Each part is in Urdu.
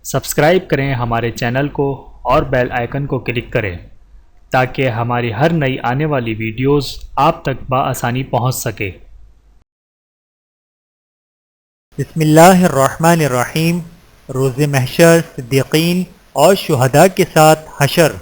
سبسکرائب کریں ہمارے چینل کو اور بیل آئیکن کو کلک کریں تاکہ ہماری ہر نئی آنے والی ویڈیوز آپ تک بآسانی پہنچ سکے۔ بسم اللہ الرحمن الرحیم۔ روز محشر صدیقین اور شہداء کے ساتھ حشر۔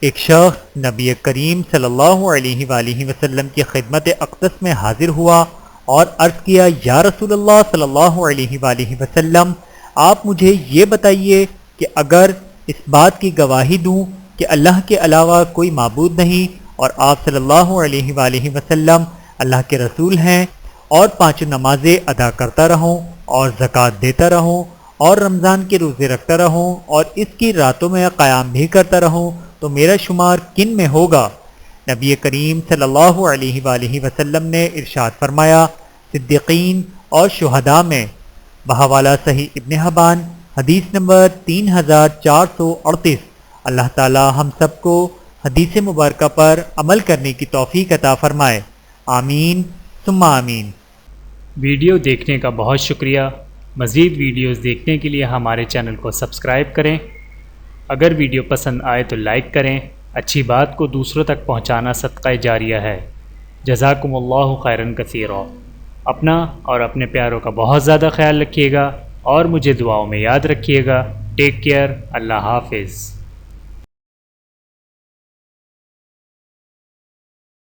ایک شخص نبی کریم صلی اللہ علیہ وآلہ وسلم کی خدمت اقدس میں حاضر ہوا اور عرض کیا، یا رسول اللہ صلی اللہ علیہ وآلہ وسلم، آپ مجھے یہ بتائیے کہ اگر اس بات کی گواہی دوں کہ اللہ کے علاوہ کوئی معبود نہیں اور آپ صلی اللہ علیہ وآلہ وسلم اللہ کے رسول ہیں، اور 5 نمازیں ادا کرتا رہوں اور زکوٰۃ دیتا رہوں اور رمضان کے روزے رکھتا رہوں اور اس کی راتوں میں قیام بھی کرتا رہوں تو میرا شمار کن میں ہوگا؟ نبی کریم صلی اللہ علیہ وآلہ وسلم نے ارشاد فرمایا، صدیقین اور شہداء میں۔ بحوالہ صحیح ابن حبان، حدیث نمبر 3438۔ اللہ تعالی ہم سب کو حدیث مبارکہ پر عمل کرنے کی توفیق عطا فرمائے، آمین ثم آمین۔ ویڈیو دیکھنے کا بہت شکریہ۔ مزید ویڈیوز دیکھنے کے لیے ہمارے چینل کو سبسکرائب کریں۔ اگر ویڈیو پسند آئے تو لائک کریں۔ اچھی بات کو دوسروں تک پہنچانا صدقہ جاریہ ہے۔ جزاکم اللہ خیرا کثیرا۔ اپنا اور اپنے پیاروں کا بہت زیادہ خیال رکھیے گا اور مجھے دعاؤں میں یاد رکھیے گا۔ Take care. اللہ حافظ۔